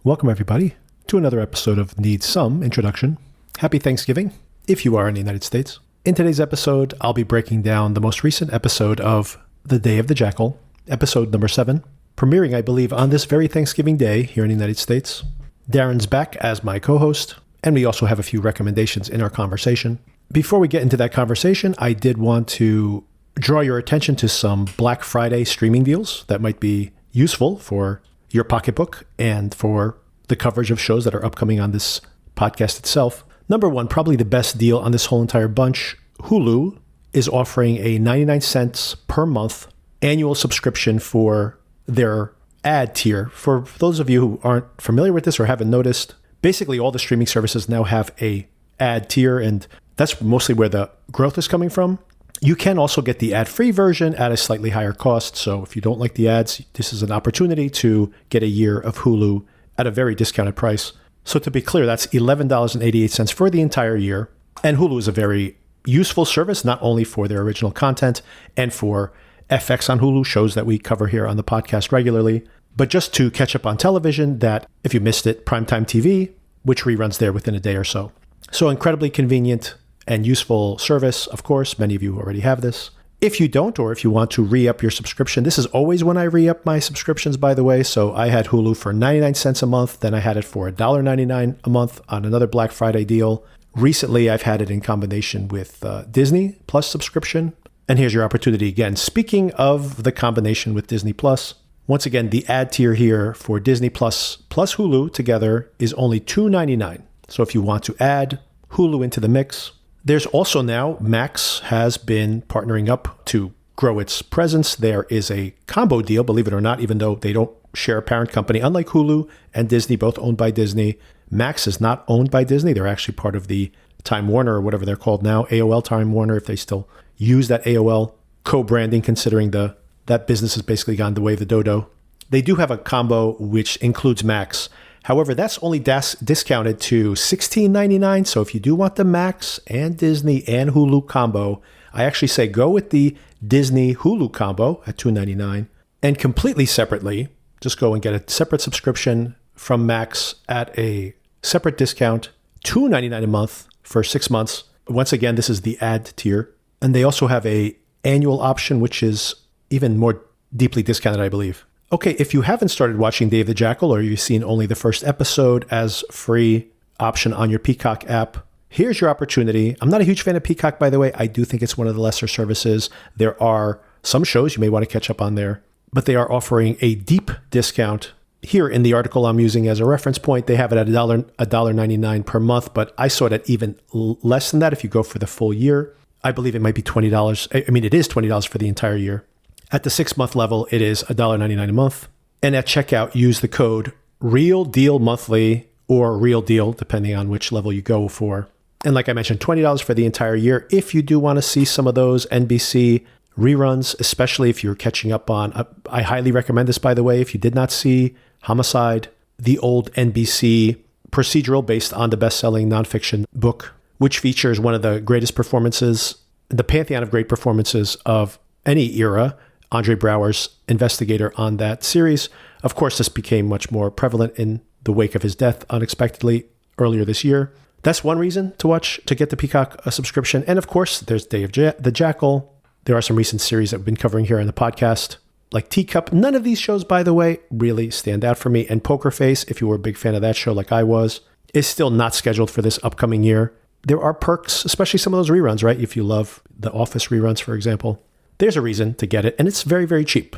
Welcome, everybody, to another episode of Need Some Introduction. Happy Thanksgiving, if you are in the United States. In today's episode, I'll be breaking down the most recent episode of The Day of the Jackal, episode number 7, premiering, I believe, on this very Thanksgiving day here in the United States. Darren's back as my co-host, and we also have a few recommendations in our conversation. Before we get into that conversation, I did want to draw your attention to some Black Friday streaming deals that might be useful for your pocketbook and for the coverage of shows that are upcoming on this podcast itself. Number one, probably the best deal on this whole entire bunch, Hulu is offering a 99 cents per month annual subscription for their ad tier. For those of you who aren't familiar with this or haven't noticed, basically all the streaming services now have a ad tier, and that's mostly where the growth is coming from. You can also get the ad-free version at a slightly higher cost. So if you don't like the ads, this is an opportunity to get a year of Hulu at a very discounted price. So to be clear, that's $11.88 for the entire year. And Hulu is a very useful service, not only for their original content and for FX on Hulu, shows that we cover here on the podcast regularly, but just to catch up on television that, if you missed it, primetime TV, which reruns there within a day or so. So incredibly convenient and useful service. Of course, many of you already have this. If you don't, or if you want to re-up your subscription, this is always when I re-up my subscriptions, by the way. So I had Hulu for 99 cents a month. Then I had it for $1.99 a month on another Black Friday deal. Recently, I've had it in combination with Disney Plus subscription. And here's your opportunity again. Speaking of the combination with Disney Plus, once again, the ad tier here for Disney Plus Hulu together is only $2.99. So if you want to add Hulu into the mix, there's also now, Max has been partnering up to grow its presence. There is a combo deal, believe it or not, even though they don't share a parent company. Unlike Hulu and Disney, both owned by Disney, Max is not owned by Disney. They're actually part of the Time Warner, or whatever they're called now, AOL Time Warner, if they still use that AOL co-branding, considering that business has basically gone the way of the dodo. They do have a combo which includes Max. However, that's only discounted to $16.99. So if you do want the Max and Disney and Hulu combo, I actually say go with the Disney Hulu combo at $2.99. And completely separately, just go and get a separate subscription from Max at a separate discount, $2.99 a month for 6 months. Once again, this is the ad tier. And they also have a annual option, which is even more deeply discounted, I believe. Okay, if you haven't started watching Day of the Jackal, or you've seen only the first episode as free option on your Peacock app, here's your opportunity. I'm not a huge fan of Peacock, by the way. I do think it's one of the lesser services. There are some shows you may want to catch up on there, but they are offering a deep discount. Here in the article I'm using as a reference point, they have it at $1.99 per month, but I saw it at even less than that if you go for the full year. I believe it might be $20. I mean, it is $20 for the entire year. At the 6-month level, it is $1.99 a month. And at checkout, use the code REALDEALMONTHLY or Real Deal, depending on which level you go for. And like I mentioned, $20 for the entire year. If you do want to see some of those NBC reruns, especially if you're catching up on, I highly recommend this, by the way, if you did not see Homicide, the old NBC procedural based on the best-selling nonfiction book, which features one of the greatest performances, the pantheon of great performances of any era, Andre Braugher's investigator on that series. Of course, this became much more prevalent in the wake of his death unexpectedly earlier this year. That's one reason to get the Peacock subscription. And of course, there's Day of the Jackal. There are some recent series that we've been covering here on the podcast, like Teacup. None of these shows, by the way, really stand out for me. And Poker Face, if you were a big fan of that show like I was, is still not scheduled for this upcoming year. There are perks, especially some of those reruns, right? If you love The Office reruns, for example. There's a reason to get it, and it's very, very cheap.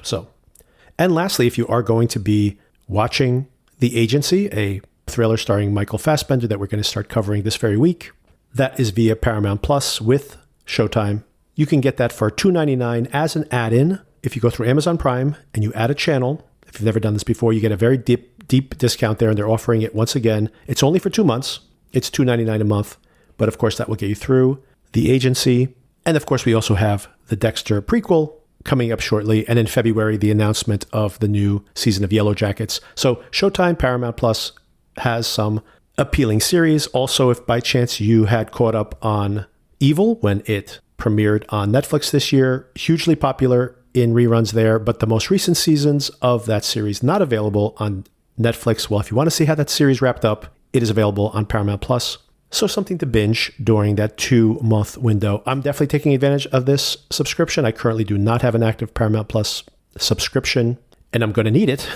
And lastly, if you are going to be watching The Agency, a thriller starring Michael Fassbender that we're going to start covering this very week, that is via Paramount Plus with Showtime. You can get that for $2.99 as an add-in. If you go through Amazon Prime and you add a channel, if you've never done this before, you get a very deep discount there, and they're offering it once again. It's only for 2 months. It's $2.99 a month, but of course that will get you through The Agency. And of course, we also have the Dexter prequel coming up shortly. And in February, the announcement of the new season of Yellow Jackets. So Showtime, Paramount Plus has some appealing series. Also, if by chance you had caught up on Evil when it premiered on Netflix this year, hugely popular in reruns there. But the most recent seasons of that series not available on Netflix. Well, if you want to see how that series wrapped up, it is available on Paramount Plus. So something to binge during that 2-month window. I'm definitely taking advantage of this subscription. I currently do not have an active Paramount Plus subscription, and I'm going to need it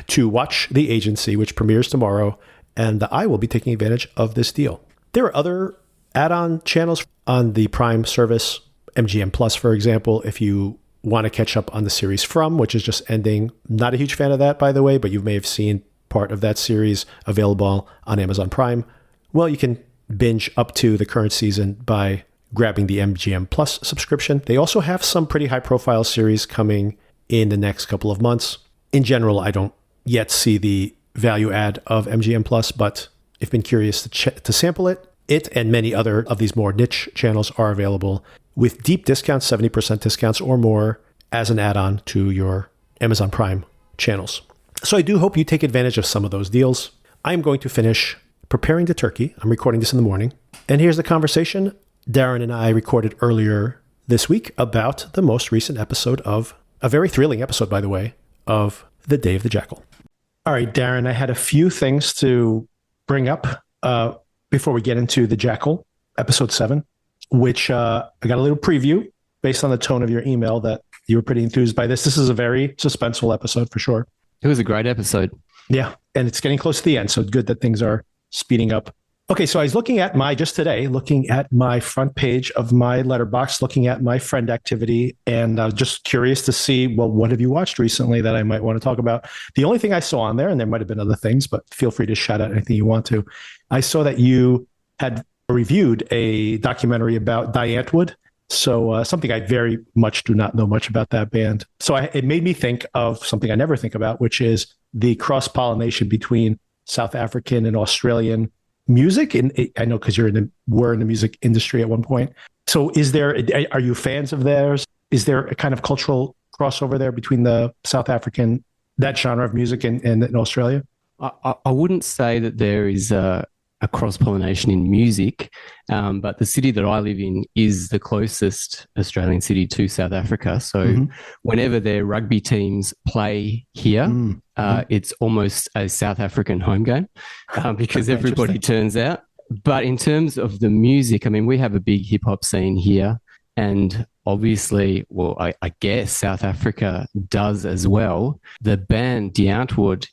to watch The Agency, which premieres tomorrow, and I will be taking advantage of this deal. There are other add-on channels on the Prime service, MGM Plus, for example, if you want to catch up on the series From, which is just ending. Not a huge fan of that, by the way, but you may have seen part of that series available on Amazon Prime. Well, you can binge up to the current season by grabbing the MGM Plus subscription. They also have some pretty high-profile series coming in the next couple of months. In general, I don't yet see the value add of MGM Plus, but if you've been curious to sample it and many other of these more niche channels are available with deep discounts, 70% discounts or more, as an add-on to your Amazon Prime channels. So I do hope you take advantage of some of those deals. I am going to finish preparing the turkey. I'm recording this in the morning. And here's the conversation Darren and I recorded earlier this week about the most recent episode of, a very thrilling episode, by the way, of The Day of the Jackal. All right, Darren, I had a few things to bring up before we get into The Jackal, episode 7, which I got a little preview based on the tone of your email that you were pretty enthused by this. This is a very suspenseful episode for sure. It was a great episode. Yeah, and it's getting close to the end, so good that things are speeding up. Okay, so I was looking at my front page of my letterbox, looking at my friend activity, and I was just curious to see, well, what have you watched recently that I might want to talk about? The only thing I saw on there, and there might have been other things, but feel free to shout out anything you want to. I saw that you had reviewed a documentary about Diane Wood. So something I very much do not know much about that band. So it made me think of something I never think about, which is the cross-pollination between South African and Australian music. And I know because we're in the music industry at one point. So are you fans of theirs? Is there a kind of cultural crossover there between the South African, that genre of music and Australia? I wouldn't say that there is a cross-pollination in music, but the city that I live in is the closest Australian city to South Africa. So whenever their rugby teams play here, it's almost a South African home game because everybody turns out. But in terms of the music, I mean, we have a big hip-hop scene here, and obviously, well, I guess South Africa does as well. The band Diantwoord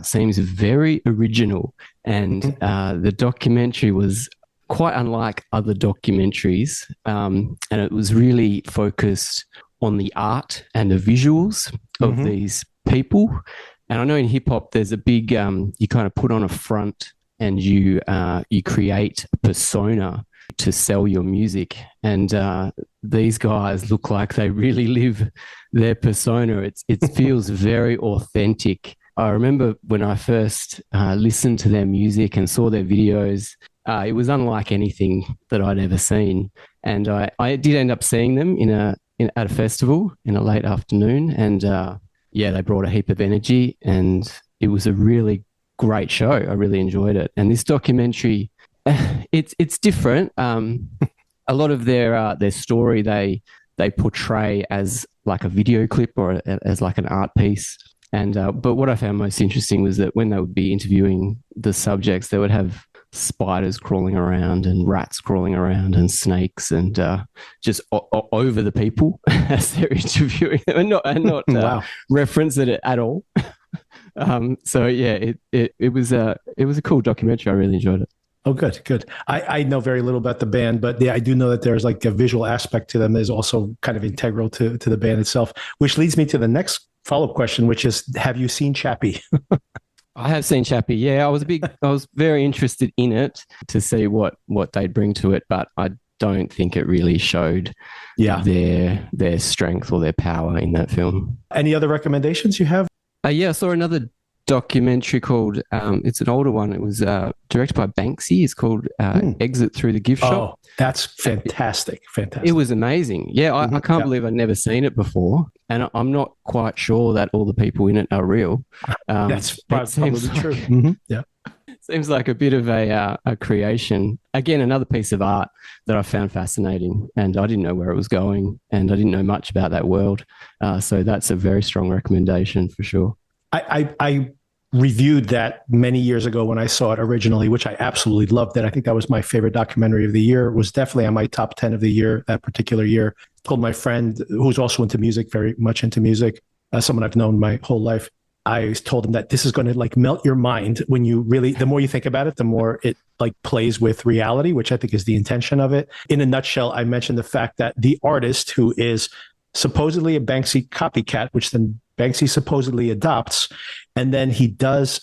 seems very original, and the documentary was quite unlike other documentaries, and it was really focused on the art and the visuals of these people. And I know in hip hop, there's a big you kind of put on a front and you create a persona to sell your music, and these guys look like they really live their persona. It feels very authentic. I remember when I first listened to their music and saw their videos, it was unlike anything that I'd ever seen. And I did end up seeing them at a festival in a late afternoon, and they brought a heap of energy, and it was a really great show. I really enjoyed it. And this documentary, it's different. A lot of their story they portray as like a video clip or as like an art piece. And but what I found most interesting was that when they would be interviewing the subjects, they would have spiders crawling around and rats crawling around and snakes and just over the people as they're interviewing them and not wow. reference it at all. So yeah, it was a cool documentary. I really enjoyed it. Oh, good. I know very little about the band, but yeah, I do know that there's like a visual aspect to them that is also kind of integral to the band itself, which leads me to the next follow-up question, which is, have you seen Chappie? I have seen Chappie. Yeah, I was very interested in it to see what they'd bring to it, but I don't think it really showed their strength or their power in that film. Any other recommendations you have? I saw another documentary called, it's an older one. It was directed by Banksy. It's called Exit Through the Gift Shop. Oh, that's fantastic. It was amazing. Yeah, I can't believe I'd never seen it before. And I'm not quite sure that all the people in it are real. That's probably true. Yeah. Seems like a bit of a creation. Again, another piece of art that I found fascinating, and I didn't know where it was going, and I didn't know much about that world. So that's a very strong recommendation for sure. I reviewed that many years ago when I saw it originally, which I absolutely loved it. I think that was my favorite documentary of the year. It was definitely on my top 10 of the year, that particular year. Told my friend who's also into music, very much into music, someone I've known my whole life. I told him that this is going to like melt your mind when you really, the more you think about it, the more it like plays with reality, which I think is the intention of it. In a nutshell, I mentioned the fact that the artist, who is supposedly a Banksy copycat, which then Banksy supposedly adopts, and then he does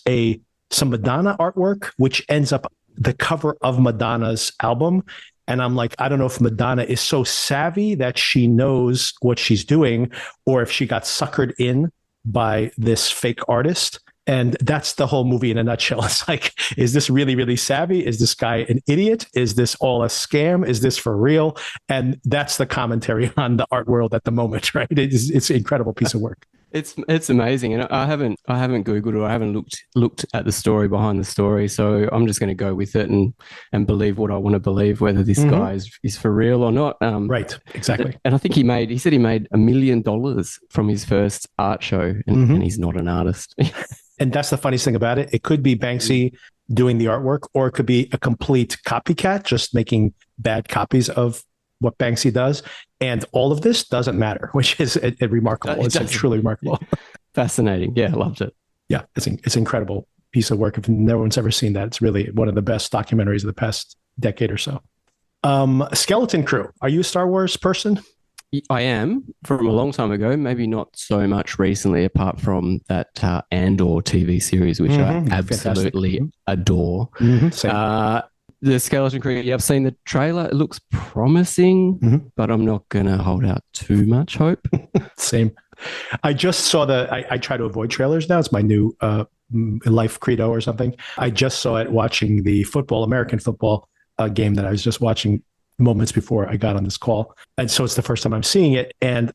some Madonna artwork, which ends up the cover of Madonna's album. And I'm like, I don't know if Madonna is so savvy that she knows what she's doing, or if she got suckered in by this fake artist. And that's the whole movie in a nutshell. It's like, is this really, really savvy? Is this guy an idiot? Is this all a scam? Is this for real? And that's the commentary on the art world at the moment, right? It's an incredible piece of work. It's amazing, and I haven't Googled or I haven't looked at the story behind the story, so I'm just going to go with it and believe what I want to believe, whether this guy is for real or not. Right, exactly. And I think he said he made $1 million from his first art show, and he's not an artist. And that's the funniest thing about it. It could be Banksy doing the artwork, or it could be a complete copycat, just making bad copies of what Banksy does. And all of this doesn't matter, which is remarkable. It's truly remarkable. Fascinating. Yeah, I loved it. Yeah, it's an incredible piece of work. If no one's ever seen that, it's really one of the best documentaries of the past decade or so. Skeleton Crew. Are you a Star Wars person? I am, from a long time ago, maybe not so much recently, apart from that Andor TV series, which I absolutely adore. The Skeleton Crew, I've seen the trailer. It looks promising, but I'm not going to hold out too much hope. Same. I just saw I try to avoid trailers now. It's my new life credo or something. I just saw it watching the American football game that I was just watching moments before I got on this call. And so it's the first time I'm seeing it. And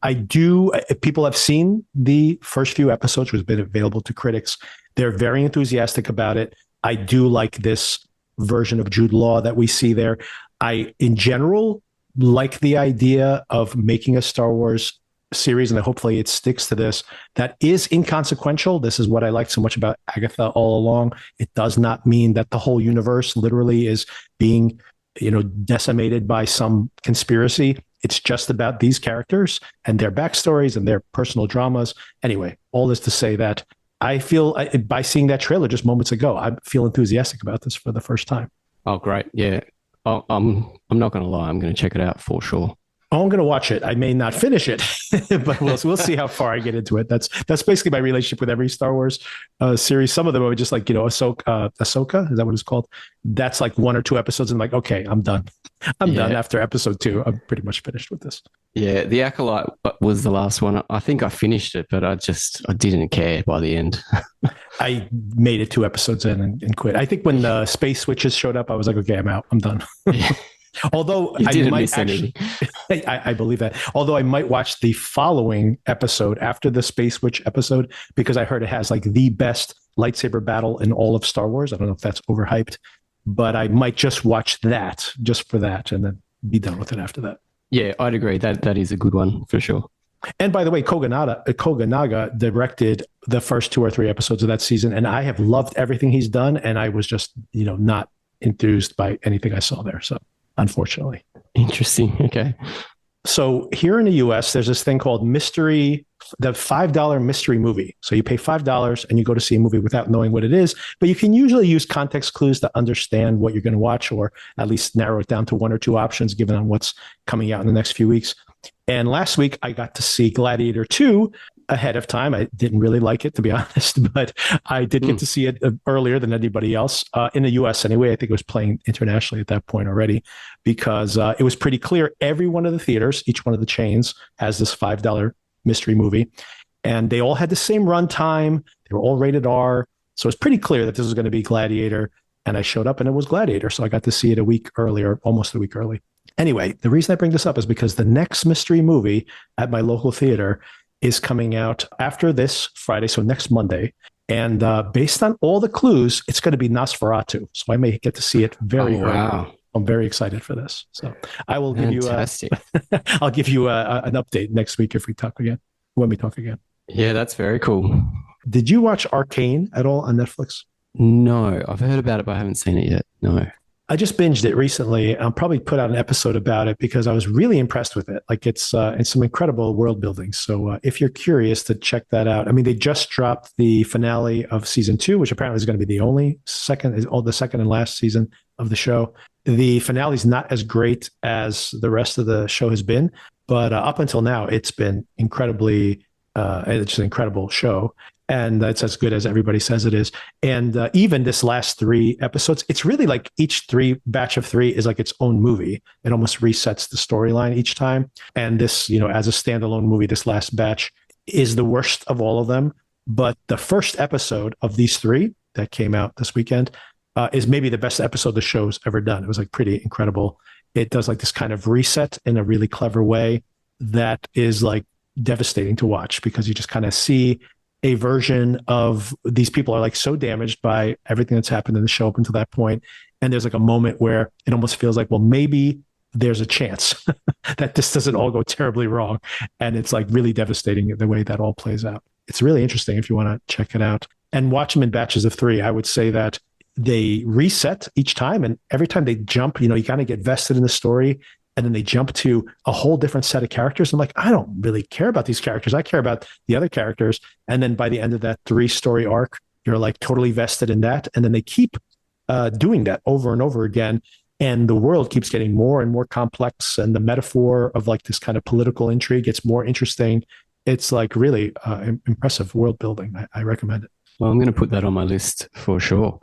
people have seen the first few episodes, which has been available to critics. They're very enthusiastic about it. I do like this version of Jude Law that we see there. I, in general, like the idea of making a Star Wars series, and hopefully it sticks to this, that is inconsequential. This is what I liked so much about Agatha all along. It does not mean that the whole universe literally is being, decimated by some conspiracy. It's just about these characters and their backstories and their personal dramas. Anyway, all this to say that I feel, by seeing that trailer just moments ago, I feel enthusiastic about this for the first time. Oh, great. Yeah. I'm not going to lie. I'm going to check it out for sure. Oh, I'm going to watch it. I may not finish it, but we'll see how far I get into it. That's basically my relationship with every Star Wars series. Some of them are just like, Ahsoka, is that what it's called? That's like 1 or 2 episodes, and I'm like, okay, I'm done. I'm done after episode 2. I'm pretty much finished with this. Yeah, The Acolyte was the last one. I think I finished it, but I didn't care by the end. I made it 2 episodes in and quit. I think when the space switches showed up, I was like, okay, I'm out. I'm done. Although I might actually, I believe that. Although I might watch the following episode after the Space Witch episode, because I heard it has like the best lightsaber battle in all of Star Wars. I don't know if that's overhyped, but I might just watch that just for that and then be done with it after that. Yeah, I'd agree. That is a good one for sure. And by the way, Koganaga directed the first 2 or 3 episodes of that season, and I have loved everything he's done. And I was just, not enthused by anything I saw there. So. Unfortunately. Interesting. Okay. So here in the US, there's this thing called the $5 mystery movie. So you pay $5 and you go to see a movie without knowing what it is, but you can usually use context clues to understand what you're going to watch, or at least narrow it down to 1 or 2 options, given on what's coming out in the next few weeks. And last week I got to see Gladiator 2 ahead of time. I didn't really like it, to be honest, but I did get to see it earlier than anybody else in the US anyway. I think it was playing internationally at that point already, because it was pretty clear every one of the theaters, each one of the chains, has this $5 mystery movie, and they all had the same runtime. They were all rated R. So it's pretty clear that this was going to be Gladiator, and I showed up and it was Gladiator. So I got to see it a week earlier, almost a week early. Anyway, the reason I bring this up is because the next mystery movie at my local theater is coming out after this Friday, so next Monday. And based on all the clues, it's going to be Nosferatu. So I may get to see it very early. Wow. I'm very excited for this. So I will give I'll give you an update next week if we talk again, when we talk again. Yeah, that's very cool. Did you watch Arcane at all on Netflix? No, I've heard about it, but I haven't seen it yet. No. I just binged it recently. I'll probably put out an episode about it because I was really impressed with it. Like it's some incredible world building. So if you're curious to check that out, I mean, they just dropped the finale of season 2, which apparently is going to be the second and last season of the show. The finale is not as great as the rest of the show has been, but up until now, it's been it's an incredible show. And it's as good as everybody says it is. And even this last 3 episodes, it's really like each batch of 3 is like its own movie. It almost resets the storyline each time. And this, as a standalone movie, this last batch is the worst of all of them. But the first episode of these 3 that came out this weekend is maybe the best episode the show's ever done. It was like pretty incredible. It does like this kind of reset in a really clever way that is like devastating to watch because you just kind of see a version of these people are like so damaged by everything that's happened in the show up until that point. And there's like a moment where it almost feels like, well, maybe there's a chance that this doesn't all go terribly wrong. And it's like really devastating the way that all plays out. It's really interesting if you want to check it out and watch them in batches of 3. I would say that they reset each time. And every time they jump, you kind of get vested in the story. And then they jump to a whole different set of characters. I'm like, I don't really care about these characters. I care about the other characters. And then by the end of that 3-story arc, you're like totally vested in that. And then they keep doing that over and over again. And the world keeps getting more and more complex. And the metaphor of like this kind of political intrigue gets more interesting. It's like really impressive world building. I recommend it. Well, I'm going to put that on my list for sure.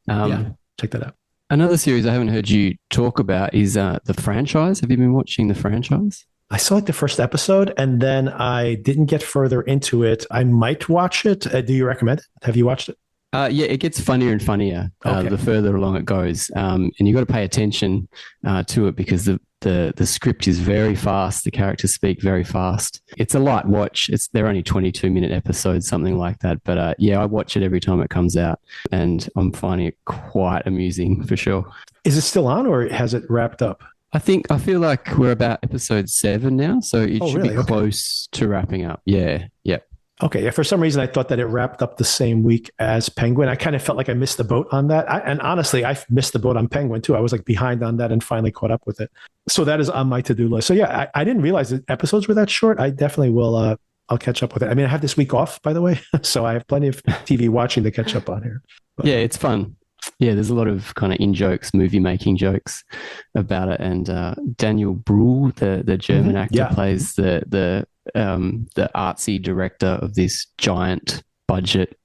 Check that out. Another series I haven't heard you talk about is The Franchise. Have you been watching The Franchise? I saw like the first episode and then I didn't get further into it. I might watch it. Do you recommend it? Have you watched it? Yeah, it gets funnier and funnier the further along it goes. And you've got to pay attention to it because the script is very fast. The characters speak very fast. It's a light watch. They're only 22-minute episodes, something like that. But I watch it every time it comes out and I'm finding it quite amusing for sure. Is it still on or has it wrapped up? I feel like we're about episode 7 now. So it should be close to wrapping up. Yeah. Okay. Yeah, for some reason, I thought that it wrapped up the same week as Penguin. I kind of felt like I missed the boat on that. And honestly, I missed the boat on Penguin too. I was like behind on that and finally caught up with it. So that is on my to-do list. So yeah, I didn't realize that episodes were that short. I definitely will. I'll catch up with it. I mean, I have this week off, by the way. So I have plenty of TV watching to catch up on here. But, yeah, it's fun. Yeah, there's a lot of kind of in-jokes, movie-making jokes about it. And Daniel Bruhl, the German actor, plays the artsy director of this giant budget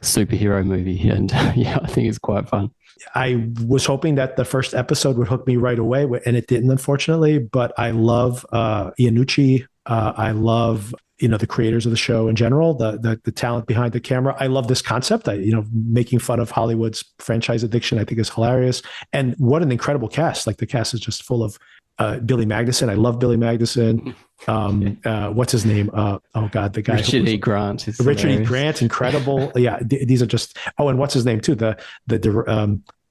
superhero movie. And I think it's quite fun. I was hoping that the first episode would hook me right away, and it didn't, unfortunately. But I love Iannucci. I love the creators of the show in general, the talent behind the camera. I love this concept. Making fun of Hollywood's franchise addiction, I think is hilarious. And what an incredible cast! Like the cast is just full of Billy Magnuson. I love Billy Magnuson. What's his name? The guy Richard E. Grant. Richard E. Grant, incredible. Yeah, these are just. Oh, and what's his name too?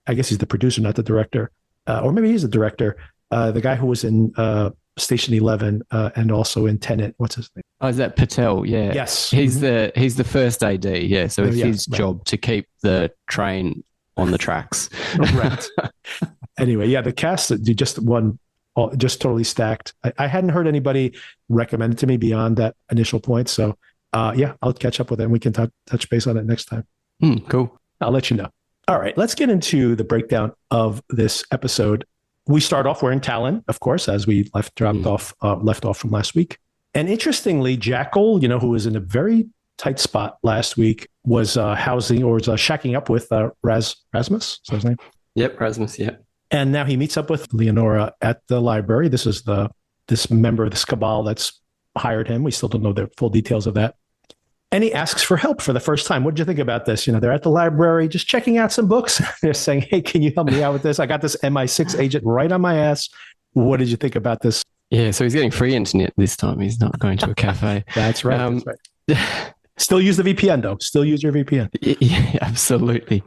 I guess he's the producer, not the director, or maybe he's the director. The guy who was in Station 11 and also in Tenet. What's his name? Oh, is that Patel? Yeah. Yes. He's the first AD. Yeah. So it's his job to keep the train on the tracks. Right. Anyway, the cast just totally stacked. I hadn't heard anybody recommend it to me beyond that initial point. So I'll catch up with it and we can touch base on it next time. Cool. I'll let you know. All right, let's get into the breakdown of this episode. We start off, we're in Talon, of course, as we left off from last week. And interestingly, Jackal, who was in a very tight spot last week, was shacking up with Rasmus. Is that his name? Yep, Rasmus, yeah. And now he meets up with Leonora at the library. This is this member of this cabal that's hired him. We still don't know the full details of that. And he asks for help for the first time. What did you think about this? They're at the library just checking out some books. They're saying, hey, can you help me out with this? I got this MI6 agent right on my ass. What did you think about this? Yeah, so he's getting free internet this time. He's not going to a cafe. That's right. Still use the VPN, though. Still use your VPN. Yeah, absolutely.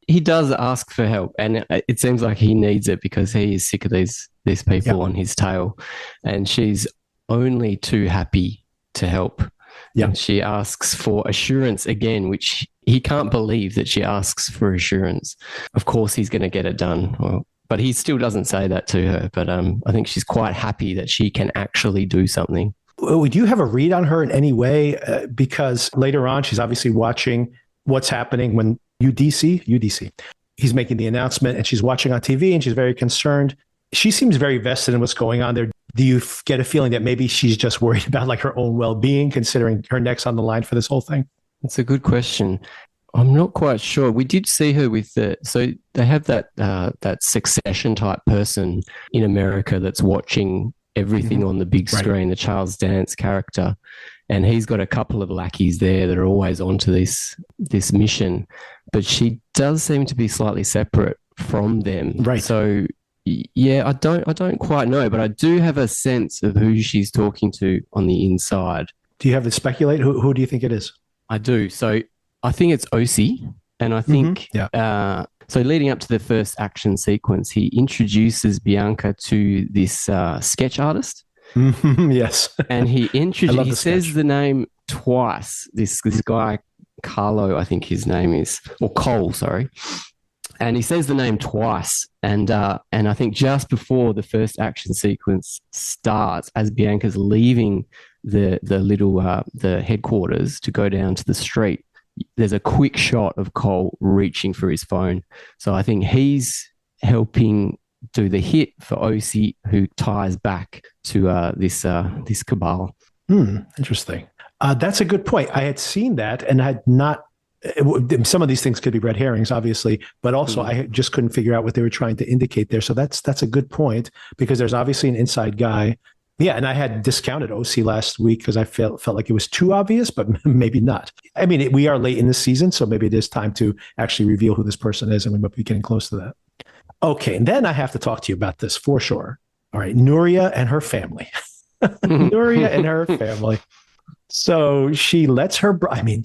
He does ask for help, and it seems like he needs it because he is sick of these people on his tail. And she's only too happy to help. Yeah. And she asks for assurance again, which he can't believe that she asks for assurance. Of course, he's going to get it done. Well, but he still doesn't say that to her. But I think she's quite happy that she can actually do something. Would you have a read on her in any way? Because later on, she's obviously watching what's happening when UDC, he's making the announcement and she's watching on TV and she's very concerned. She seems very vested in what's going on there. Do you get a feeling that maybe she's just worried about like her own well-being, considering her neck's on the line for this whole thing? That's a good question. I'm not quite sure. We did see her with so they have that Succession type person in America that's watching everything on the big screen, the Charles Dance character. And he's got a couple of lackeys there that are always onto this mission. But she does seem to be slightly separate from them. Right. So yeah, I don't quite know, but I do have a sense of who she's talking to on the inside. Do you have to speculate? Who do you think it is? I do. So I think it's Osi, and I think so. Leading up to the first action sequence, he introduces Bianca to this sketch artist. Yes, and he says the name twice. This guy Carlo, I think his name is, or Cole, sorry. And he says the name twice, and I think just before the first action sequence starts, as Bianca's leaving the headquarters to go down to the street, there's a quick shot of Cole reaching for his phone. So I think he's helping do the hit for Osi, who ties back to this cabal. Interesting. That's a good point. I had seen that and had not. Some of these things could be red herrings, obviously, but also I just couldn't figure out what they were trying to indicate there. So that's a good point, because there's obviously an inside guy. Yeah, and I had discounted OC last week because I felt like it was too obvious, but maybe not. I mean, we are late in the season, so maybe it is time to actually reveal who this person is, and we might be getting close to that. Okay, and then I have to talk to you about this for sure. All right, Nuria and her family. Nuria and her family. So she lets her,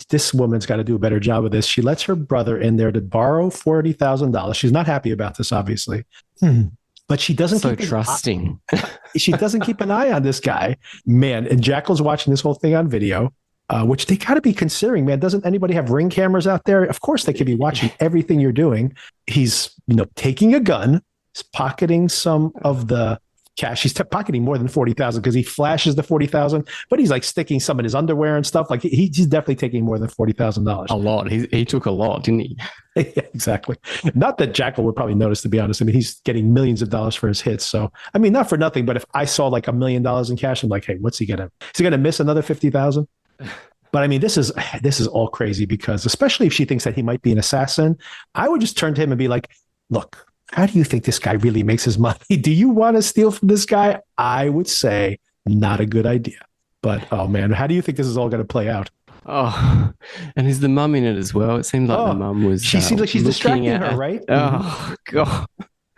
this woman's got to do a better job of this. She lets her brother in there to borrow $40,000. She's not happy about this, obviously. But she doesn't so trusting. She doesn't keep an eye on this guy, man. And Jackal's watching this whole thing on video, which they got to be considering, man. Doesn't anybody have Ring cameras out there? Of course, they could be watching everything you're doing. He's, taking a gun, he's pocketing some of the cash. He's pocketing more than 40,000 because he flashes the 40,000, but he's like sticking some in his underwear and stuff. Like he's definitely taking more than $40,000. A lot. He took a lot, didn't he? Yeah, exactly. Not that Jackal would probably notice, to be honest. I mean, he's getting millions of dollars for his hits. So, I mean, not for nothing, but if I saw like $1 million in cash, I'm like, hey, what's he gonna? Is he gonna miss another 50,000? But I mean, this is all crazy, because especially if she thinks that he might be an assassin, I would just turn to him and be like, look, how do you think this guy really makes his money? Do you want to steal from this guy? I would say not a good idea. But, oh, man, how do you think this is all going to play out? Oh, and is the mum in it as well? It seemed like the mum was. She seems like she's distracting her, right? Oh, God.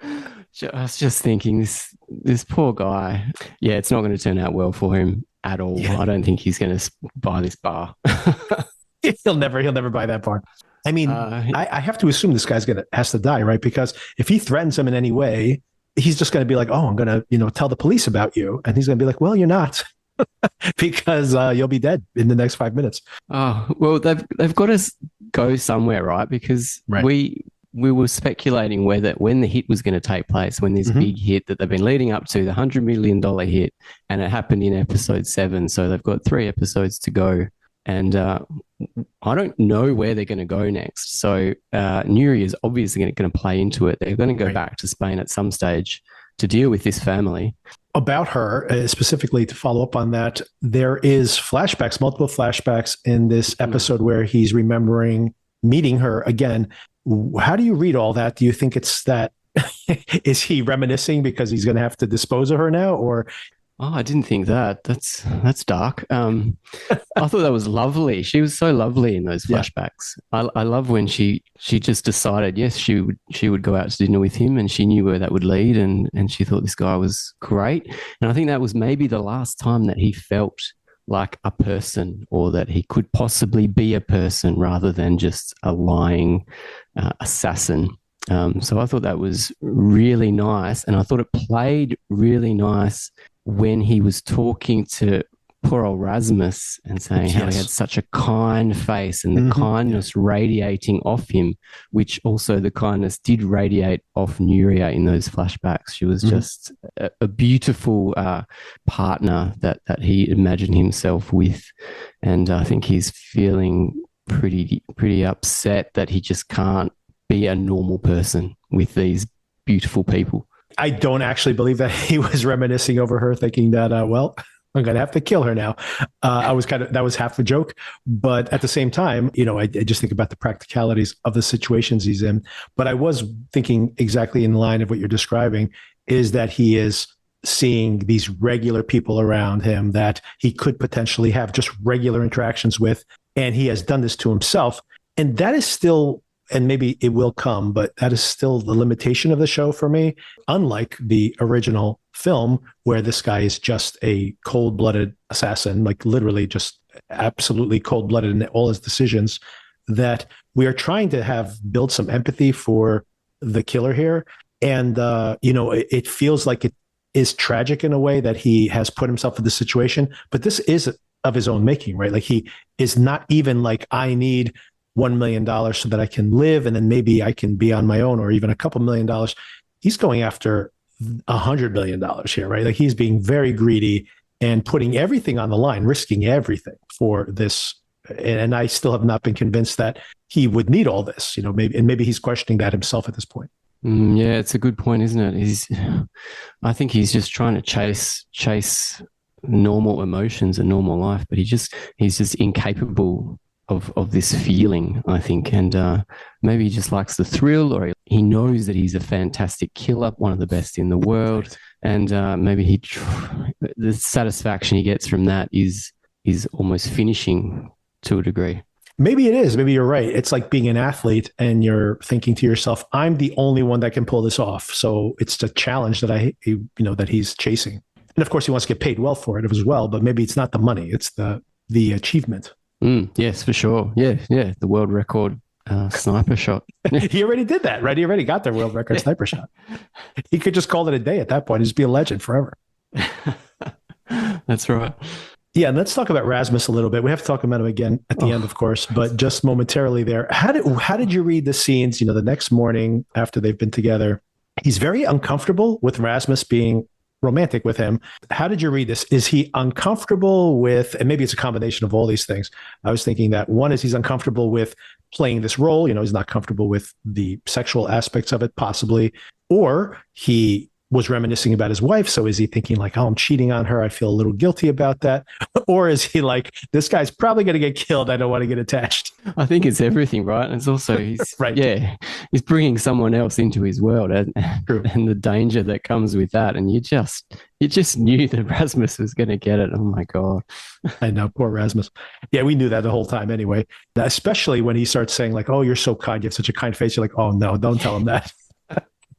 I was just thinking, this poor guy. Yeah, it's not going to turn out well for him at all. Yeah. I don't think he's going to buy this bar. He'll never buy that bar. I mean, I have to assume this guy's has to die, right? Because if he threatens him in any way, he's just going to be like, oh, I'm going to, tell the police about you. And he's going to be like, well, you're not, because you'll be dead in the next 5 minutes. Oh, well, they've got to go somewhere, right? Because we were speculating when the hit was going to take place, when this big hit that they've been leading up to, the $100 million hit, and it happened in episode 7. So they've got 3 episodes to go. And I don't know where they're going to go next. So Nuri is obviously going to play into it. They're going to go back to Spain at some stage to deal with this family. About her, specifically to follow up on that, there is multiple flashbacks in this episode where he's remembering meeting her again. How do you read all that? Do you think it's that, is he reminiscing because he's going to have to dispose of her now, or... Oh, I didn't think that. That's dark. I thought that was lovely. She was so lovely in those flashbacks. Yeah. I love when she just decided, yes, she would go out to dinner with him, and she knew where that would lead, and she thought this guy was great. And I think that was maybe the last time that he felt like a person, or that he could possibly be a person rather than just a lying assassin. So I thought that was really nice, and I thought it played really nice when he was talking to poor old Rasmus and saying how he had such a kind face and the kindness radiating off him, which also the kindness did radiate off Nuria in those flashbacks. She was just a beautiful partner that he imagined himself with. And I think he's feeling pretty upset that he just can't be a normal person with these beautiful people. I don't actually believe that he was reminiscing over her, thinking that, well, I'm going to have to kill her now. That was half the joke. But at the same time, I just think about the practicalities of the situations he's in. But I was thinking exactly in line of what you're describing, is that he is seeing these regular people around him that he could potentially have just regular interactions with. And he has done this to himself. And that is still, and maybe it will come, but that is still the limitation of the show for me. Unlike the original film, where this guy is just a cold-blooded assassin, like literally just absolutely cold-blooded in all his decisions, that we are trying to build some empathy for the killer here. And, it feels like it is tragic in a way that he has put himself in this situation, but this is of his own making, right? Like he is not even like, I need $1 million so that I can live, and then maybe I can be on my own, or even a couple $1 million. He's going after $100 million here, right? Like he's being very greedy and putting everything on the line, risking everything for this. And I still have not been convinced that he would need all this, maybe he's questioning that himself at this point. Yeah, it's a good point, isn't it? I think he's just trying to chase normal emotions and normal life, but he's just incapable of this feeling, I think. And maybe he just likes the thrill, or he knows that he's a fantastic killer, one of the best in the world. And maybe the satisfaction he gets from that is almost finishing to a degree. Maybe it is. Maybe you're right. It's like being an athlete and you're thinking to yourself, I'm the only one that can pull this off. So it's the challenge that that he's chasing. And of course he wants to get paid well for it as well, but maybe it's not the money. It's the achievement. Yes, for sure. Yeah. The world record sniper shot. He already did that, right? He already got their world record sniper shot. He could just call it a day at that point. He'd just be a legend forever. That's right. Yeah, and let's talk about Rasmus a little bit. We have to talk about him again at the end, of course, but just momentarily there. How did you read the scenes, the next morning after they've been together? He's very uncomfortable with Rasmus being romantic with him. How did you read this? Is he uncomfortable with, and maybe it's a combination of all these things. I was thinking that one is he's uncomfortable with playing this role. He's not comfortable with the sexual aspects of it, possibly, or he was reminiscing about his wife. So is he thinking like, oh, I'm cheating on her, I feel a little guilty about that? Or is he like, this guy's probably going to get killed, I don't want to get attached? I think it's everything, right? And it's also, right. Yeah, he's bringing someone else into his world, and the danger that comes with that. And you just knew that Rasmus was going to get it. Oh my God. I know, poor Rasmus. Yeah, we knew that the whole time anyway, especially when he starts saying like, oh, you're so kind, you have such a kind face. You're like, oh no, don't tell him that.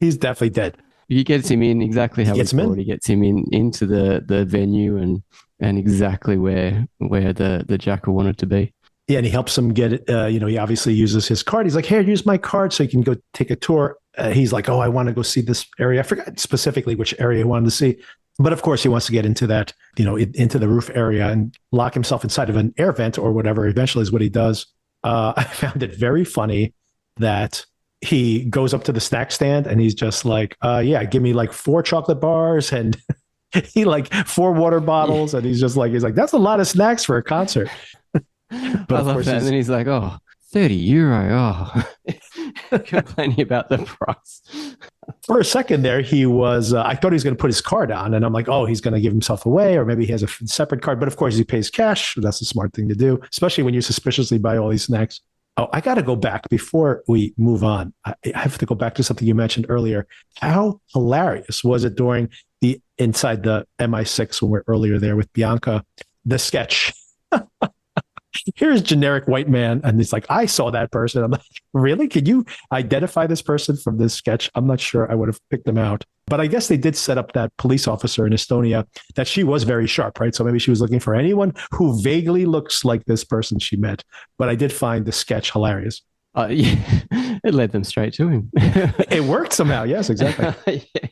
He's definitely dead. He gets him in exactly how he thought. He gets him into the venue and exactly where the Jackal wanted to be. Yeah, and he helps him get it. He obviously uses his card. He's like, here, use my card so you can go take a tour. He's like, oh, I want to go see this area. I forgot specifically which area he wanted to see. But of course, he wants to get into that, into the roof area and lock himself inside of an air vent or whatever eventually is what he does. I found it very funny that he goes up to the snack stand and he's just like, yeah, give me like 4 chocolate bars and he like 4 water bottles. And he's like, that's a lot of snacks for a concert. But I love that. And then he's like, oh, €30. Oh, complaining about the price. For a second there, he was, I thought he was going to put his card on and I'm like, oh, he's going to give himself away, or maybe he has a separate card. But of course he pays cash. That's a smart thing to do, especially when you suspiciously buy all these snacks. Oh, I got to go back before we move on. I have to go back to something you mentioned earlier. How hilarious was it during inside the MI6 when we're earlier there with Bianca, the sketch? Here's generic white man. And he's like, I saw that person. I'm like, really? Can you identify this person from this sketch? I'm not sure I would have picked them out. But I guess they did set up that police officer in Estonia, that she was very sharp, right? So maybe she was looking for anyone who vaguely looks like this person she met. But I did find the sketch hilarious. Yeah, it led them straight to him. It worked somehow. Yes, exactly. Yeah.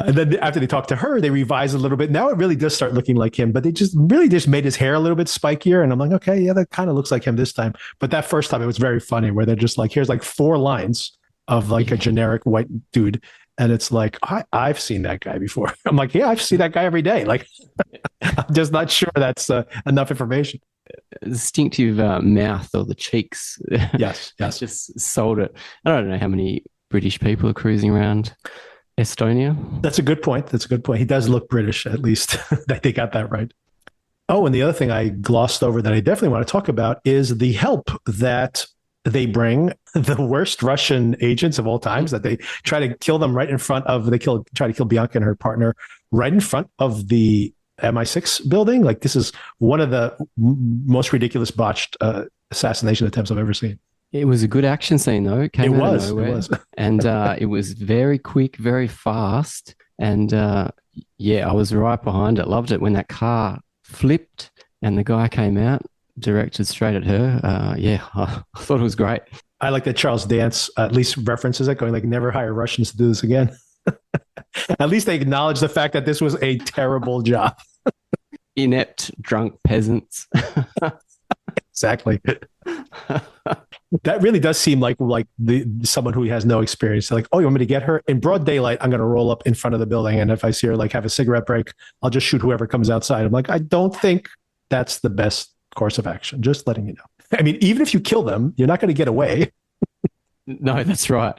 And then after they talked to her, they revised a little bit. Now it really does start looking like him, but they just really just made his hair a little bit spikier. And I'm like, okay, yeah, that kind of looks like him this time. But that first time it was very funny where they're just like, here's like 4 lines of like a generic white dude. And it's like, I've seen that guy before. I'm like, yeah, I've seen that guy every day. Like, I'm just not sure that's enough information. Distinctive mouth or the cheeks. Yes. Just sold it. I don't know how many British people are cruising around Estonia. That's a good point. He does look British, at least. They got that right. Oh, and the other thing I glossed over that I definitely want to talk about is the help that they bring the worst Russian agents of all times, that they try to kill them right in front of, try to kill Bianca and her partner right in front of the MI6 building. Like, this is one of the most ridiculous botched assassination attempts I've ever seen. It was a good action scene, though. It was. And it was very quick, very fast. And yeah, I was right behind it. Loved it when that car flipped and the guy came out, directed straight at her. Yeah, I thought it was great. I like that Charles Dance at least references it, going like, never hire Russians to do this again. At least they acknowledge the fact that this was a terrible job. Inept, drunk peasants. Exactly. That really does seem like someone who has no experience. They're like, oh, you want me to get her in broad daylight? I'm going to roll up in front of the building, and if I see her like have a cigarette break, I'll just shoot whoever comes outside. I'm like, I don't think that's the best course of action. Just letting you know. I mean, even if you kill them, you're not going to get away. No, that's right.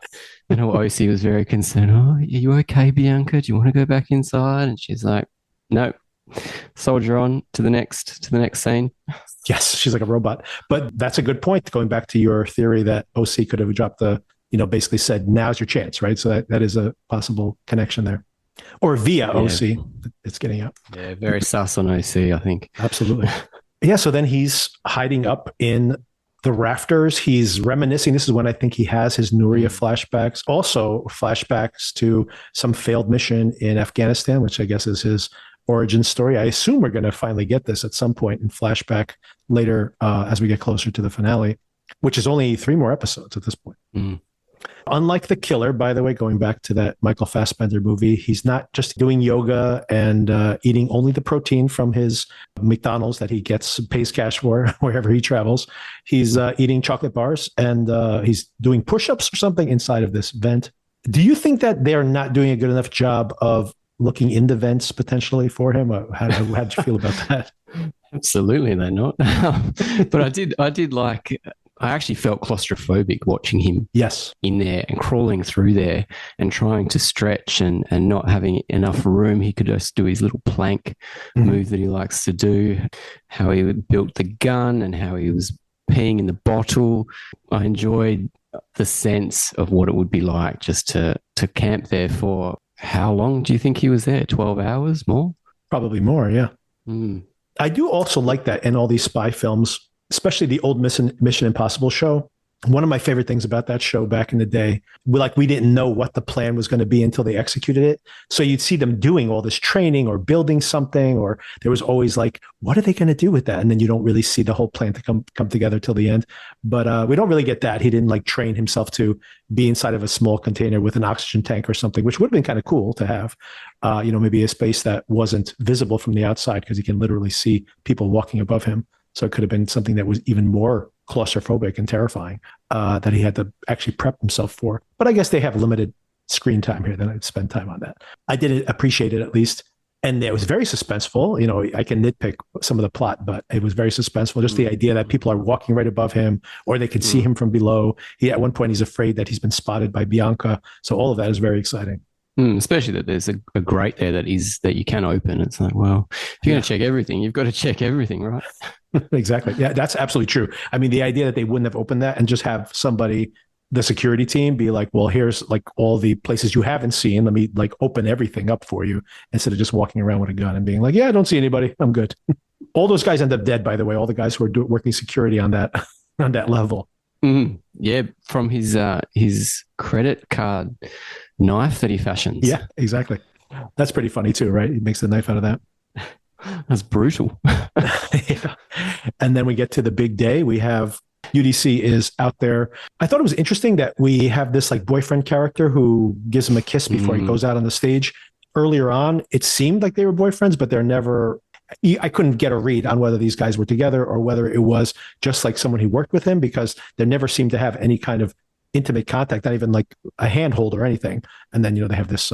And her OC was very concerned. Oh, are you okay, Bianca? Do you want to go back inside? And she's like, no. Soldier on to the next scene. Yes, she's like a robot. But that's a good point. Going back to your theory that OC could have dropped basically said, now's your chance, right? So that is a possible connection there. Or via OC, it's getting out. Yeah, very sus on OC, I think. Absolutely. Yeah, so then he's hiding up in the rafters. He's reminiscing. This is when I think he has his Nuria flashbacks. Also flashbacks to some failed mission in Afghanistan, which I guess is his origin story. I assume we're going to finally get this at some point in flashback later as we get closer to the finale, which is only 3 more episodes at this point. Mm. Unlike the killer, by the way, going back to that Michael Fassbender movie, he's not just doing yoga and eating only the protein from his McDonald's that he pays cash for wherever he travels. He's eating chocolate bars and he's doing push-ups or something inside of this vent. Do you think that they're not doing a good enough job of looking into vents potentially for him? How did you feel about that? Absolutely, they're not. But I did like. I actually felt claustrophobic watching him. Yes, in there and crawling through there and trying to stretch and not having enough room. He could just do his little plank move that he likes to do. How he built the gun and how he was peeing in the bottle. I enjoyed the sense of what it would be like just to camp there for. How long do you think he was there? 12 hours more? Probably more, yeah. I do also like that in all these spy films, especially the old Mission Impossible show. One of my favorite things about that show back in the day, we didn't know what the plan was going to be until they executed it. So you'd see them doing all this training or building something, or there was always like, what are they going to do with that? And then you don't really see the whole plan to come together till the end. But we don't really get that. He didn't train himself to be inside of a small container with an oxygen tank or something, which would have been kind of cool to have, maybe a space that wasn't visible from the outside because he can literally see people walking above him. So it could have been something that was even more claustrophobic and terrifying that he had to actually prep himself for. But I guess they have limited screen time here, then I'd spend time on that. I did appreciate it at least. And it was very suspenseful. I can nitpick some of the plot, but it was very suspenseful. Just the idea that people are walking right above him or they can see him from below. At one point, he's afraid that he's been spotted by Bianca. So all of that is very exciting. Especially that there's a grate there that you can open. It's like, well, if you're going to check everything, you've got to check everything, right? Exactly. Yeah, that's absolutely true. I mean, the idea that they wouldn't have opened that and just have somebody, the security team, be like, well, here's all the places you haven't seen. Let me open everything up for you instead of just walking around with a gun and being like, yeah, I don't see anybody. I'm good. All those guys end up dead, by the way. All the guys who are working security on that level. Mm-hmm. Yeah, from his credit card knife that he fashions. Yeah, exactly. That's pretty funny too, right? He makes the knife out of that. That's brutal. Yeah. And then we get to the big day. We have UDC is out there. I thought it was interesting that we have this boyfriend character who gives him a kiss before he goes out on the stage. earlier on, it seemed like they were boyfriends, but they're never. I couldn't get a read on whether these guys were together or whether it was just like someone who worked with him, because they never seemed to have any kind of intimate contact, not even like a handhold or anything. And then, they have this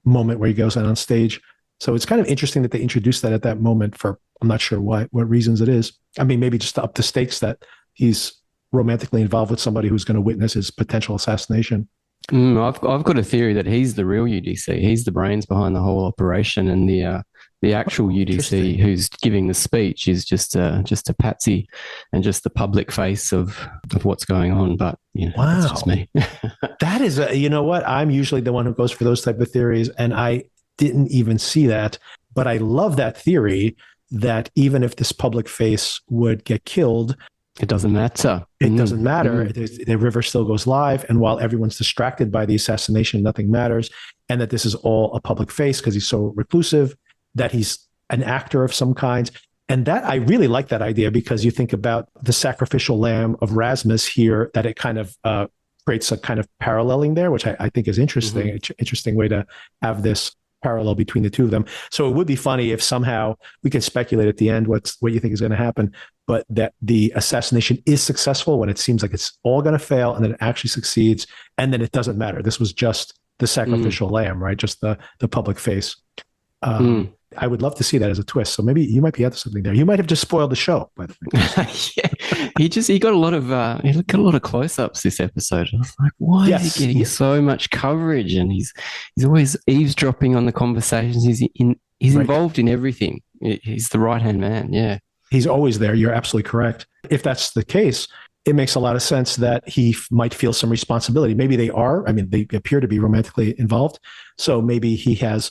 moment where he goes out on stage. So it's kind of interesting that they introduced that at that moment for, I'm not sure what reasons it is. I mean, maybe just to up the stakes that he's romantically involved with somebody who's going to witness his potential assassination. I've got a theory that he's the real UDC. He's the brains behind the whole operation, and the actual UDC who's giving the speech is just a patsy and just the public face of what's going on. But wow, that's just me. That is, you know what? I'm usually the one who goes for those type of theories, and I didn't even see that. But I love that theory that even if this public face would get killed, it doesn't matter. It doesn't matter. The river still goes live. And while everyone's distracted by the assassination, nothing matters. And that this is all a public face because he's so reclusive, that he's an actor of some kind. And that, I really like that idea, because you think about the sacrificial lamb of Rasmus here, that it kind of creates a kind of paralleling there, which I think is interesting. Mm-hmm. Interesting way to have this parallel between the two of them. So it would be funny if somehow we can speculate at the end what you think is going to happen, but that the assassination is successful when it seems like it's all going to fail, and then it actually succeeds, and then it doesn't matter. This was just the sacrificial lamb, right? Just the public face. I would love to see that as a twist. So maybe you might be onto something there. You might have just spoiled the show, by the way. Yeah, he got a lot of close-ups this episode. I was like, why is he getting so much coverage? And he's always eavesdropping on the conversations. He's involved in everything. He's the right-hand man. Yeah, he's always there. You're absolutely correct. If that's the case, it makes a lot of sense that he might feel some responsibility. Maybe they are. I mean, they appear to be romantically involved. So maybe he has,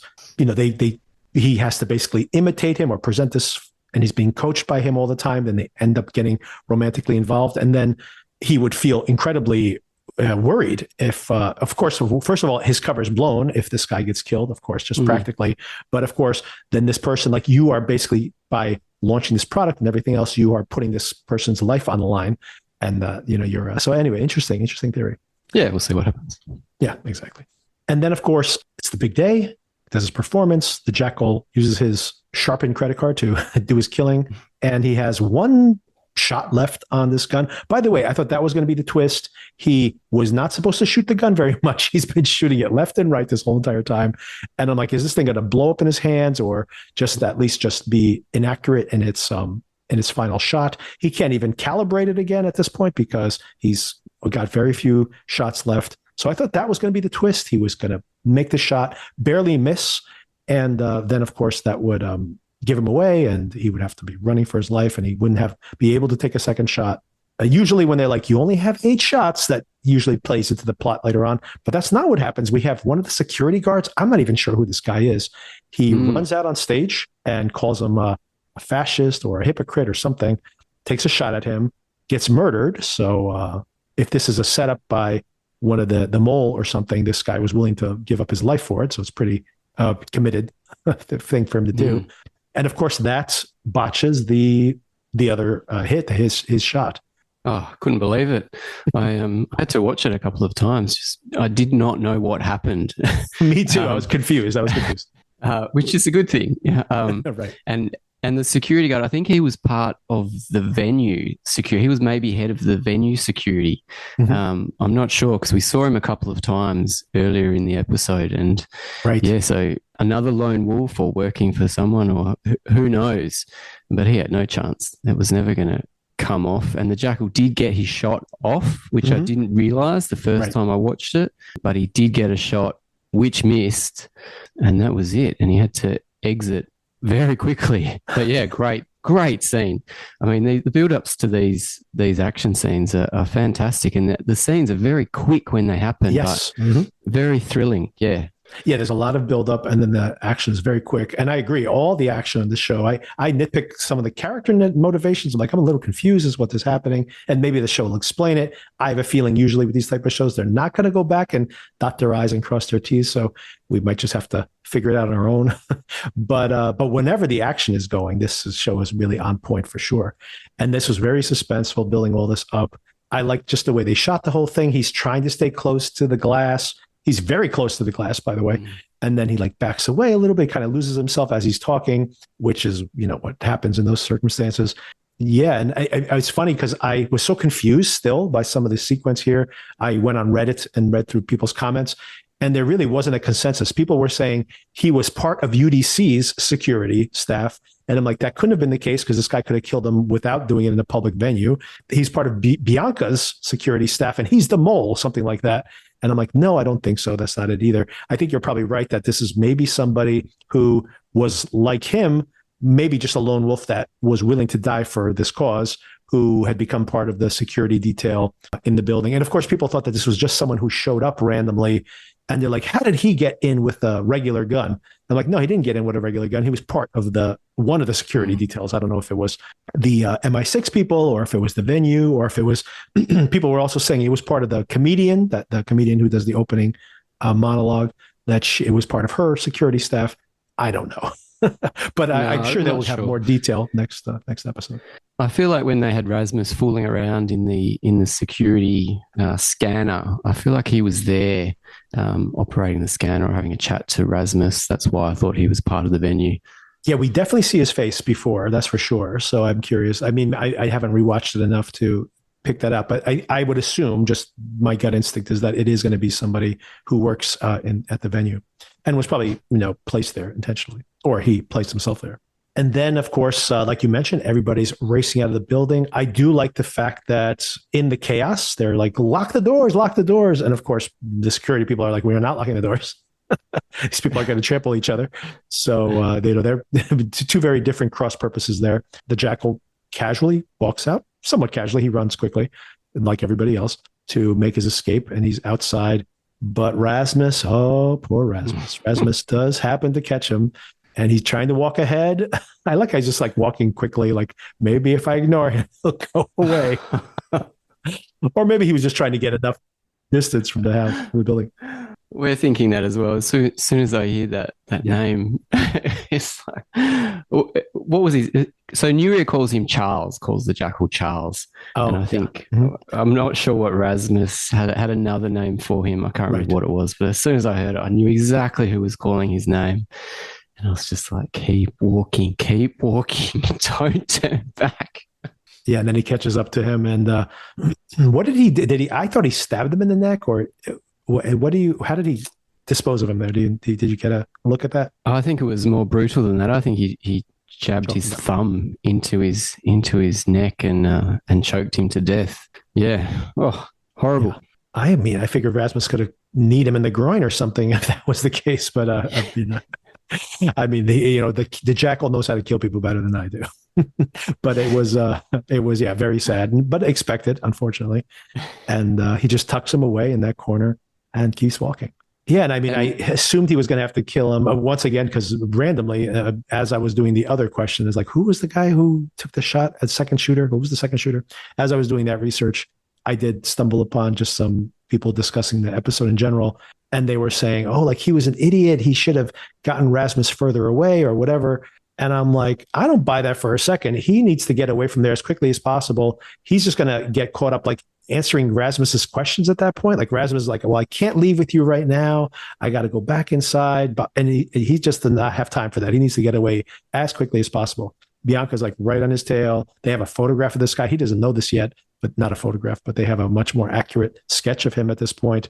he has to basically imitate him or present this, and he's being coached by him all the time. Then they end up getting romantically involved. And then he would feel incredibly worried if, of course, first of all, his cover's blown if this guy gets killed, of course, just practically. But of course, then this person, like you are basically, by launching this product and everything else, you are putting this person's life on the line. And, you're, so anyway, interesting theory. Yeah, we'll see what happens. Yeah, exactly. And then, of course, it's the big day. Does his performance. The Jackal uses his sharpened credit card to do his killing. And he has one shot left on this gun. By the way, I thought that was going to be the twist. He was not supposed to shoot the gun very much. He's been shooting it left and right this whole entire time. And I'm like, is this thing going to blow up in his hands, or just at least just be inaccurate in its final shot? He can't even calibrate it again at this point because he's got very few shots left. So I thought that was going to be the twist. He was going to make the shot, barely miss. And then, of course, that would give him away, and he would have to be running for his life, and he wouldn't be able to take a second shot. Usually when they're like, you only have 8 shots, that usually plays into the plot later on. But that's not what happens. We have one of the security guards. I'm not even sure who this guy is. He runs out on stage and calls him a fascist or a hypocrite or something, takes a shot at him, gets murdered. So if this is a setup by one of the mole or something, this guy was willing to give up his life for it. So it's pretty committed thing for him to do. And of course, that botches the other hit, his shot. Oh, couldn't believe it. I had to watch it a couple of times. I did not know what happened. Me too. I was confused. Which is a good thing. Right. And the security guard, I think he was part of the venue security. He was maybe head of the venue security. I'm not sure, because we saw him a couple of times earlier in the episode. And so another lone wolf or working for someone, or who knows. But he had no chance. It was never going to come off. And the Jackal did get his shot off, which I didn't realize the first time I watched it. But he did get a shot which missed, and that was it. And he had to exit very quickly. But yeah, great scene. I mean, the build-ups to these action scenes are fantastic, and the scenes are very quick when they happen. Yes, but very thrilling. Yeah. Yeah, there's a lot of build-up, and then the action is very quick. And I agree, all the action in the show, I nitpick some of the character motivations. I'm like, I'm a little confused as to what is happening, and maybe the show will explain it. I have a feeling usually with these type of shows, they're not going to go back and dot their I's and cross their T's, so we might just have to figure it out on our own. But whenever the action is going, this show is really on point for sure. And this was very suspenseful, building all this up. I like just the way they shot the whole thing. He's trying to stay close to the glass, He's very close to the glass, by the way. And then he like backs away a little bit, kind of loses himself as he's talking, which is, what happens in those circumstances. Yeah. And it's funny because I was so confused still by some of the sequence here. I went on Reddit and read through people's comments, and there really wasn't a consensus. People were saying he was part of UDC's security staff. And I'm like, that couldn't have been the case because this guy could have killed him without doing it in a public venue. He's part of Bianca's security staff, and he's the mole, something like that. And I'm like, no, I don't think so. That's not it either. I think you're probably right that this is maybe somebody who was like him, maybe just a lone wolf that was willing to die for this cause, who had become part of the security detail in the building. And of course, people thought that this was just someone who showed up randomly. And they're like, how did he get in with a regular gun? I'm like, no, he didn't get in with a regular gun. He was part of one of the security details. I don't know if it was the MI6 people, or if it was the venue, or if it was people were also saying he was part of the comedian, the comedian who does the opening monologue, that it was part of her security staff. I don't know. But no, I'm sure that we'll have more detail next episode. I feel like when they had Rasmus fooling around in the security scanner, I feel like he was there operating the scanner or having a chat to Rasmus. That's why I thought he was part of the venue. Yeah, we definitely see his face before, that's for sure. So I'm curious. I mean, I haven't rewatched it enough to pick that up, but I would assume, just my gut instinct is that it is going to be somebody who works at the venue and was probably placed there intentionally, or he placed himself there. And then, of course, like you mentioned, everybody's racing out of the building. I do like the fact that in the chaos, they're like, lock the doors. And of course, the security people are like, we are not locking the doors. These people are going to trample each other. So they're two very different cross purposes there. The Jackal casually walks out, somewhat casually. He runs quickly, like everybody else, to make his escape. And he's outside. But Rasmus, oh, poor Rasmus. Rasmus does happen to catch him. And he's trying to walk ahead. I like, he's just like walking quickly, like maybe if I ignore him, he'll go away. Or maybe he was just trying to get enough distance from the house, from the building. We're thinking that as well. As soon as I hear that name, it's like, what was he? So Nuria calls him Charles, calls the Jackal Charles. Oh, and I think, I'm not sure what Rasmus had another name for him. I can't remember what it was, but as soon as I heard it, I knew exactly who was calling his name. And I was just like, keep walking, don't turn back. Yeah, and then he catches up to him. And what did he, I thought he stabbed him in the neck, or how did he dispose of him there? Did you get a look at that? I think it was more brutal than that. I think he jabbed his thumb into his neck and choked him to death. Yeah. Oh, horrible. Yeah. I mean, I figured Rasmus could have kneed him in the groin or something if that was the case, but I mean, the Jackal knows how to kill people better than I do. But it was very sad, but expected, unfortunately. And he just tucks him away in that corner and keeps walking. Yeah, and I mean, I assumed he was going to have to kill him once again, because randomly, as I was doing the other question, is like, who was the guy who took the shot at second shooter? Who was the second shooter? As I was doing that research, I did stumble upon just some people discussing the episode in general. And they were saying, oh, like he was an idiot. He should have gotten Rasmus further away or whatever. And I'm like, I don't buy that for a second. He needs to get away from there as quickly as possible. He's just going to get caught up like answering Rasmus's questions at that point. Like Rasmus is like, well, I can't leave with you right now. I got to go back inside. And he just does not have time for that. He needs to get away as quickly as possible. Bianca's like right on his tail. They have a photograph of this guy. He doesn't know this yet, but not a photograph, but they have a much more accurate sketch of him at this point.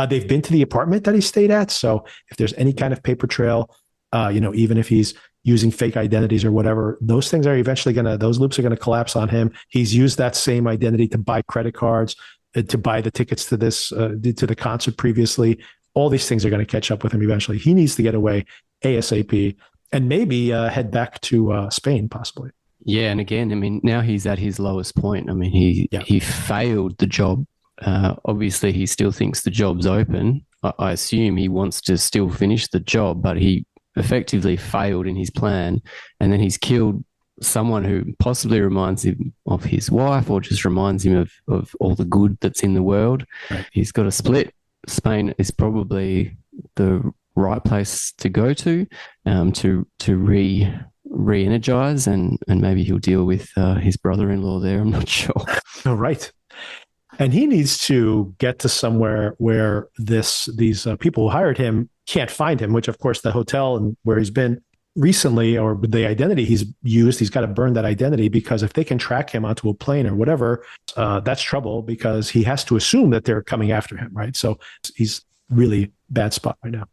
They've been to the apartment that he stayed at. So if there's any kind of paper trail, even if he's using fake identities or whatever, those things are eventually those loops are going to collapse on him. He's used that same identity to buy credit cards, to buy the tickets to to the concert previously. All these things are going to catch up with him eventually. He needs to get away ASAP and maybe head back to Spain, possibly. Yeah. And again, I mean, now he's at his lowest point. I mean, he failed the job. Obviously, he still thinks the job's open. I assume he wants to still finish the job, but he effectively failed in his plan. And then he's killed someone who possibly reminds him of his wife, or just reminds him of all the good that's in the world. Right. He's got a split. Spain is probably the right place to go to re-energize, and maybe he'll deal with his brother-in-law there. I'm not sure. Oh, right. And he needs to get to somewhere where these people who hired him can't find him, which, of course, the hotel and where he's been recently, or the identity he's used, he's got to burn that identity, because if they can track him onto a plane or whatever, that's trouble, because he has to assume that they're coming after him, right? So he's really bad spot right now.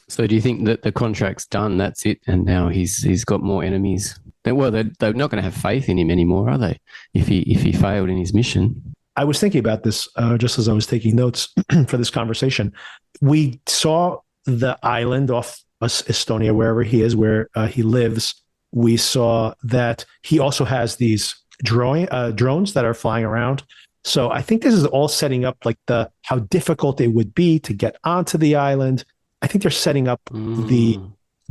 So do you think that the contract's done? That's it, and now he's got more enemies? Well, they're not going to have faith in him anymore, are they? If he failed in his mission. I was thinking about this just as I was taking notes for this conversation. We saw the island off Estonia, wherever he is, where he lives. We saw that he also has these drones that are flying around. So I think this is all setting up like how difficult it would be to get onto the island. I think they're setting up the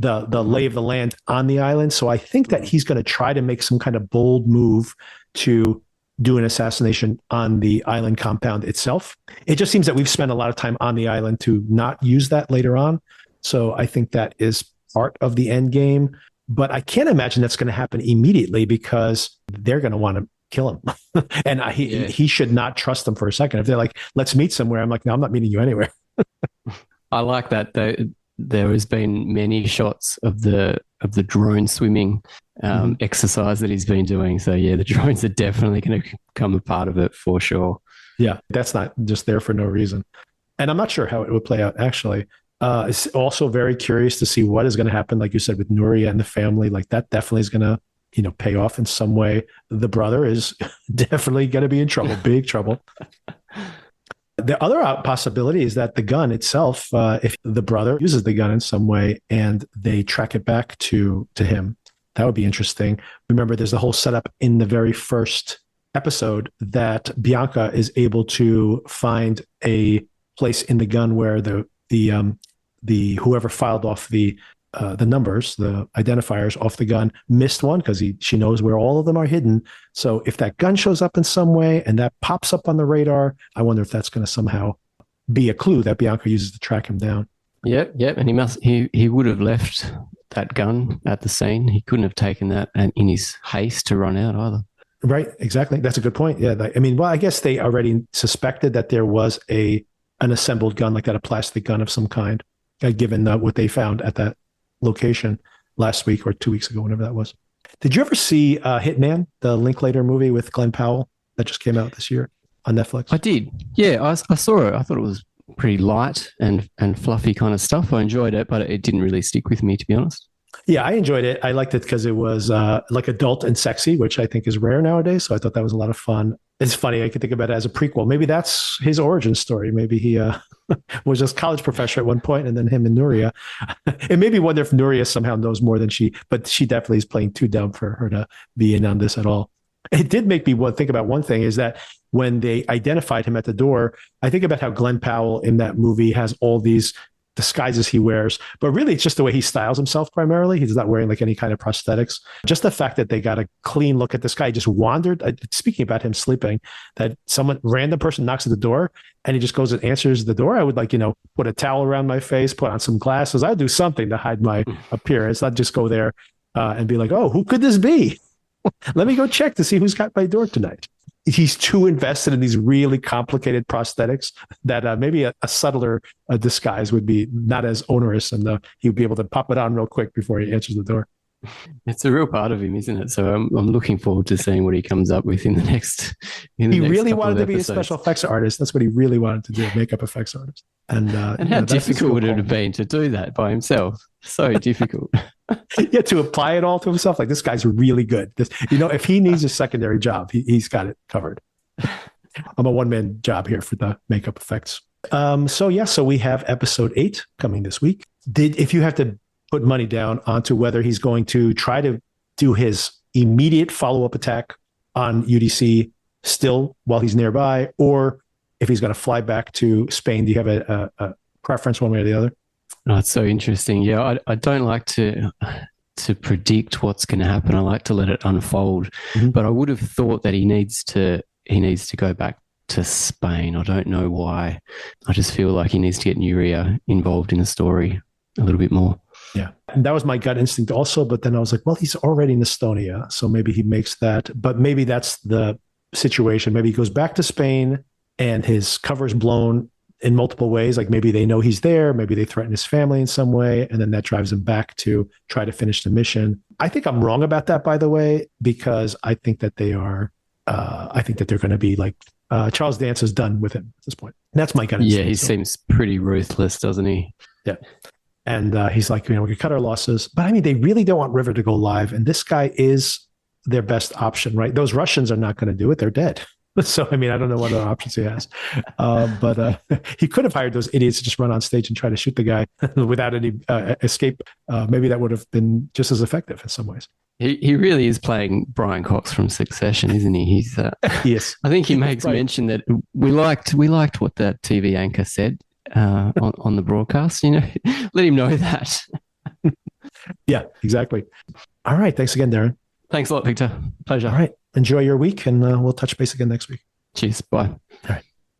lay of the land on the island. So I think that he's going to try to make some kind of bold move to do an assassination on the island compound itself. It just seems that we've spent a lot of time on the island to not use that later on. So I think that is part of the end game. But I can't imagine that's going to happen immediately, because they're going to want to kill him. And he should not trust them for a second. If they're like, let's meet somewhere, I'm like, no, I'm not meeting you anywhere. I like that. There has been many shots of the drone swimming exercise that he's been doing. So yeah, the drones are definitely going to become a part of it for sure. Yeah, that's not just there for no reason. And I'm not sure how it would play out, actually. It's also very curious to see what is going to happen, like you said, with Nuria and the family. Like that definitely is going to, pay off in some way. The brother is definitely going to be in trouble, big trouble. The other possibility is that the gun itself, if the brother uses the gun in some way and they track it back to him, that would be interesting. Remember, there's the whole setup in the very first episode that Bianca is able to find a place in the gun where the whoever filed off the numbers, the identifiers off the gun, missed one, because she knows where all of them are hidden. So if that gun shows up in some way and that pops up on the radar, I wonder if that's going to somehow be a clue that Bianca uses to track him down. Yep. And he would have left that gun at the scene. He couldn't have taken that and in his haste to run out either. Right. Exactly. That's a good point. Yeah. I guess they already suspected that there was an assembled gun like that, a plastic gun of some kind, given what they found at that location last week or 2 weeks ago, whenever that was. Did you ever see Hitman, the Linklater movie with Glenn Powell that just came out this year on Netflix? I did. Yeah, I saw it. I thought it was pretty light and fluffy kind of stuff. I enjoyed it, but it didn't really stick with me, to be honest. Yeah, I enjoyed it. I liked it because it was like adult and sexy, which I think is rare nowadays. So I thought that was a lot of fun. It's funny. I could think about it as a prequel. Maybe that's his origin story. Maybe he was just a college professor at one point, and then him and Nuria. It made me wonder if Nuria somehow knows more than but she definitely is playing too dumb for her to be in on this at all. It did make me think about one thing, is that when they identified him at the door, I think about how Glenn Powell in that movie has all these disguises he wears, but really it's just the way he styles himself primarily. He's not wearing like any kind of prosthetics. Just the fact that they got a clean look at this guy, just wandered, speaking about him sleeping, that random person knocks at the door and he just goes and answers the door. I would put a towel around my face, put on some glasses. I'd do something to hide my appearance. I'd just go there and be like, oh, who could this be? Let me go check to see who's got my door tonight. He's too invested in these really complicated prosthetics that maybe a subtler disguise would be not as onerous, and he would be able to pop it on real quick before he answers the door. It's a real part of him, isn't it? So I'm looking forward to seeing what he comes up with in the next. He really wanted to be a special effects artist. That's what he really wanted to do, makeup effects artist. And how difficult would it have been to do that by himself? So difficult. Yeah, to apply it all to himself. Like, this guy's really good. If he needs a secondary job, he's got it covered. I'm a one-man job here for the makeup effects. So we have episode 8 coming this week. If you have to put money down onto whether he's going to try to do his immediate follow-up attack on UDC still while he's nearby, or if he's going to fly back to Spain, do you have a preference one way or the other? Oh, it's so interesting. Yeah, I don't like to predict what's going to happen. I like to let it unfold. Mm-hmm. But I would have thought that he needs to go back to Spain. I don't know why. I just feel like he needs to get Nuria involved in the story a little bit more. Yeah, and that was my gut instinct also. But then I was like, well, he's already in Estonia, so maybe he makes that. But maybe that's the situation. Maybe he goes back to Spain and his cover is blown in multiple ways. Like maybe they know he's there, maybe they threaten his family in some way, and then that drives him back to try to finish the mission. I think I'm wrong about that, by the way, because I think that they are. I think that they're going to be like Charles Dance is done with him at this point. And that's my gut. Yeah, he seems pretty ruthless, doesn't he? Yeah. And he's like, we can cut our losses. But I mean, they really don't want River to go live. And this guy is their best option, right? Those Russians are not going to do it. They're dead. So, I mean, I don't know what other options he has. But he could have hired those idiots to just run on stage and try to shoot the guy without any escape. Maybe that would have been just as effective in some ways. He really is playing Brian Cox from Succession, isn't he? He's yes. I think he makes mention that we liked what that TV anchor said on the broadcast. You know, let him know that. Yeah, exactly. All right. Thanks again, Darren. Thanks a lot, Victor. Pleasure. All right. Enjoy your week, and we'll touch base again next week. Cheers. Bye. All right.